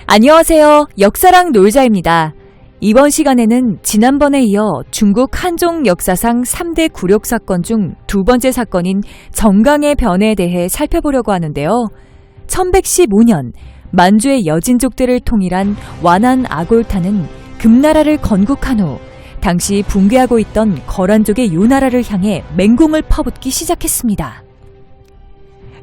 안녕하세요. 역사랑 놀자입니다. 이번 시간에는 지난번에 이어 중국 한종 역사상 3대 굴욕 사건 중 두 번째 사건인 정강의 변에 대해 살펴보려고 하는데요. 1115년 만주의 여진족들을 통일한 완안 아골타는 금나라를 건국한 후 당시 붕괴하고 있던 거란족의 요나라를 향해 맹공을 퍼붓기 시작했습니다.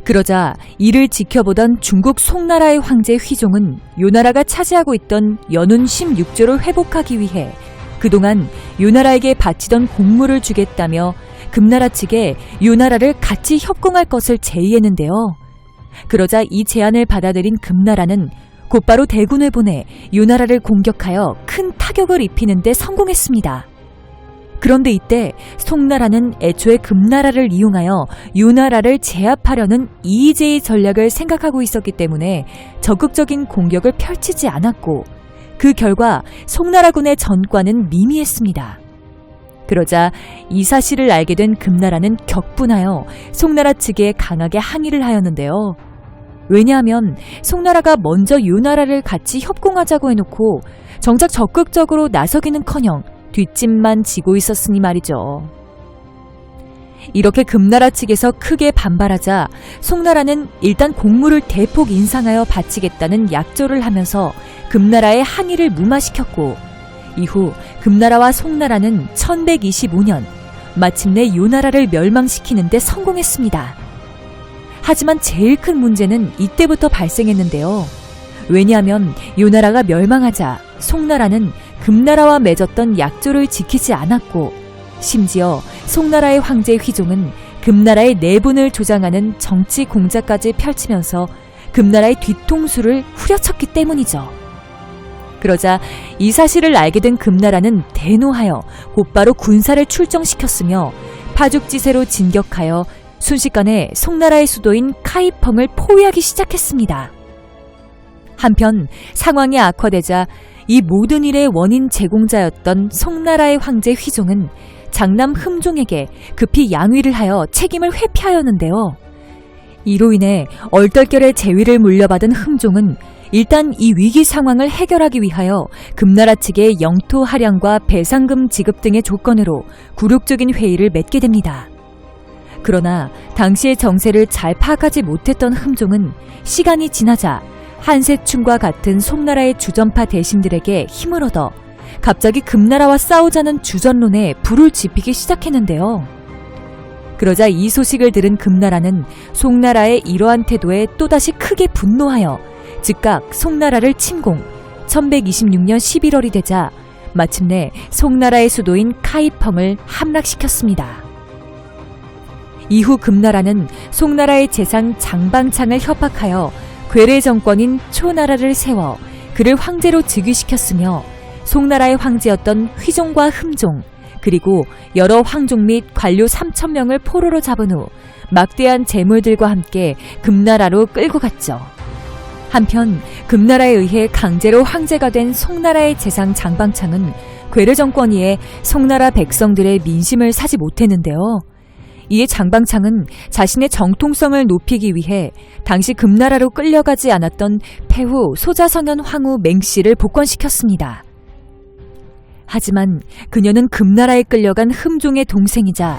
그러자 이를 지켜보던 중국 송나라의 황제 휘종은 요나라가 차지하고 있던 연운 16조를 회복하기 위해 그동안 요나라에게 바치던 공물을 주겠다며 금나라 측에 요나라를 같이 협공할 것을 제의했는데요. 그러자 이 제안을 받아들인 금나라는 곧바로 대군을 보내 요나라를 공격하여 큰 타격을 입히는 데 성공했습니다. 그런데 이때 송나라는 애초에 금나라를 이용하여 요나라를 제압하려는 이의제의 전략을 생각하고 있었기 때문에 적극적인 공격을 펼치지 않았고 그 결과 송나라군의 전과는 미미했습니다. 그러자 이 사실을 알게 된 금나라는 격분하여 송나라 측에 강하게 항의를 하였는데요. 왜냐하면 송나라가 먼저 요나라를 같이 협공하자고 해놓고 정작 적극적으로 나서기는커녕 뒷짐만 지고 있었으니 말이죠. 이렇게 금나라 측에서 크게 반발하자 송나라는 일단 공물을 대폭 인상하여 바치겠다는 약조를 하면서 금나라의 항의를 무마시켰고 이후 금나라와 송나라는 1125년 마침내 요나라를 멸망시키는 데 성공했습니다. 하지만 제일 큰 문제는 이때부터 발생했는데요. 왜냐하면 요나라가 멸망하자 송나라는 금나라와 맺었던 약조를 지키지 않았고 심지어 송나라의 황제 휘종은 금나라의 내분을 조장하는 정치 공작까지 펼치면서 금나라의 뒤통수를 후려쳤기 때문이죠. 그러자 이 사실을 알게 된 금나라는 대노하여 곧바로 군사를 출정시켰으며 파죽지세로 진격하여 순식간에 송나라의 수도인 카이펑을 포위하기 시작했습니다. 한편 상황이 악화되자 이 모든 일의 원인 제공자였던 송나라의 황제 휘종은 장남 흠종에게 급히 양위를 하여 책임을 회피하였는데요. 이로 인해 얼떨결에 재위를 물려받은 흠종은 일단 이 위기 상황을 해결하기 위하여 금나라 측의 영토 할양과 배상금 지급 등의 조건으로 굴욕적인 회의를 맺게 됩니다. 그러나 당시의 정세를 잘 파악하지 못했던 흠종은 시간이 지나자 한세충과 같은 송나라의 주전파 대신들에게 힘을 얻어 갑자기 금나라와 싸우자는 주전론에 불을 지피기 시작했는데요. 그러자 이 소식을 들은 금나라는 송나라의 이러한 태도에 또다시 크게 분노하여 즉각 송나라를 침공, 1126년 11월이 되자 마침내 송나라의 수도인 카이펑을 함락시켰습니다. 이후 금나라는 송나라의 재상 장방창을 협박하여 괴뢰 정권인 초나라를 세워 그를 황제로 즉위시켰으며 송나라의 황제였던 휘종과 흠종 그리고 여러 황종 및 관료 3,000명을 포로로 잡은 후 막대한 재물들과 함께 금나라로 끌고 갔죠. 한편 금나라에 의해 강제로 황제가 된 송나라의 재상 장방창은 괴뢰 정권위에 송나라 백성들의 민심을 사지 못했는데요. 이에 장방창은 자신의 정통성을 높이기 위해 당시 금나라로 끌려가지 않았던 폐후 소자성현 황후 맹씨를 복권시켰습니다. 하지만 그녀는 금나라에 끌려간 흠종의 동생이자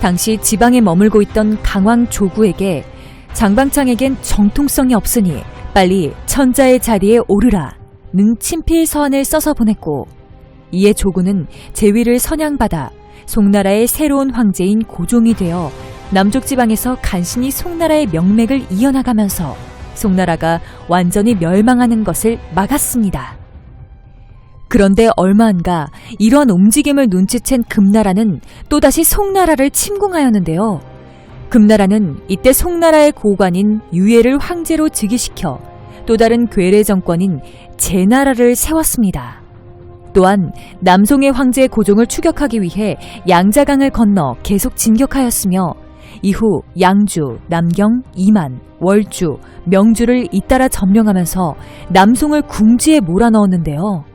당시 지방에 머물고 있던 강왕 조구에게 장방창에겐 정통성이 없으니 빨리 천자의 자리에 오르라는 친필 서한을 써서 보냈고 이에 조구는 재위를 선양받아 송나라의 새로운 황제인 고종이 되어 남쪽 지방에서 간신히 송나라의 명맥을 이어나가면서 송나라가 완전히 멸망하는 것을 막았습니다. 그런데 얼마 안가 이러한 움직임을 눈치챈 금나라는 또다시 송나라를 침공하였는데요. 금나라는 이때 송나라의 고관인 유예를 황제로 즉위시켜 또 다른 괴뢰 정권인 제나라를 세웠습니다. 또한 남송의 황제 고종을 추격하기 위해 양자강을 건너 계속 진격하였으며 이후 양주, 남경, 이만, 월주, 명주를 잇따라 점령하면서 남송을 궁지에 몰아넣었는데요.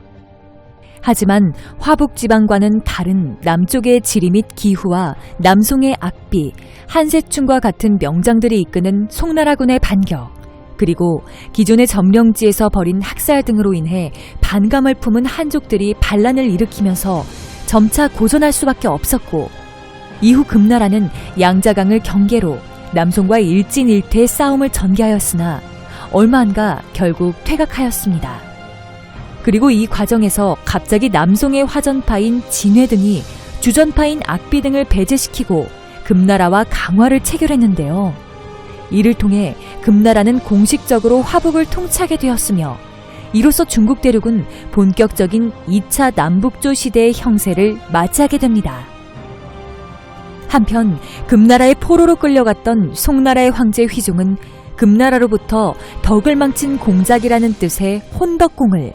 하지만 화북지방과는 다른 남쪽의 지리 및 기후와 남송의 악비, 한세충과 같은 명장들이 이끄는 송나라군의 반격, 그리고 기존의 점령지에서 벌인 학살 등으로 인해 반감을 품은 한족들이 반란을 일으키면서 점차 고전할 수밖에 없었고, 이후 금나라는 양자강을 경계로 남송과 일진일퇴의 싸움을 전개하였으나 얼마 안가 결국 퇴각하였습니다. 그리고 이 과정에서 갑자기 남송의 화전파인 진회 등이 주전파인 악비 등을 배제시키고 금나라와 강화를 체결했는데요. 이를 통해 금나라는 공식적으로 화북을 통치하게 되었으며, 이로써 중국 대륙은 본격적인 2차 남북조 시대의 형세를 맞이하게 됩니다. 한편 금나라의 포로로 끌려갔던 송나라의 황제 휘종은 금나라로부터 덕을 망친 공작이라는 뜻의 혼덕공을,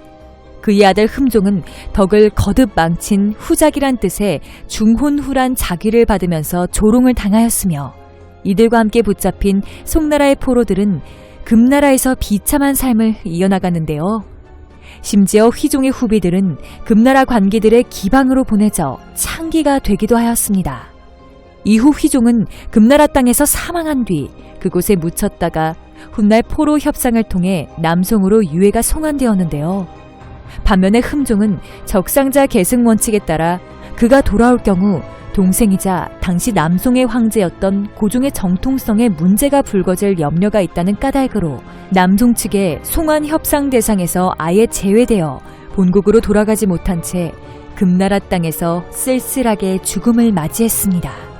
그의 아들 흠종은 덕을 거듭 망친 후작이란 뜻의 중혼후란 자귀를 받으면서 조롱을 당하였으며, 이들과 함께 붙잡힌 송나라의 포로들은 금나라에서 비참한 삶을 이어나가는데요. 심지어 휘종의 후비들은 금나라 관기들의 기방으로 보내져 창기가 되기도 하였습니다. 이후 휘종은 금나라 땅에서 사망한 뒤 그곳에 묻혔다가 훗날 포로 협상을 통해 남송으로 유해가 송환되었는데요. 반면에 흠종은 적상자 계승 원칙에 따라 그가 돌아올 경우 동생이자 당시 남송의 황제였던 고종의 정통성에 문제가 불거질 염려가 있다는 까닭으로 남송 측의 송환 협상 대상에서 아예 제외되어 본국으로 돌아가지 못한 채 금나라 땅에서 쓸쓸하게 죽음을 맞이했습니다.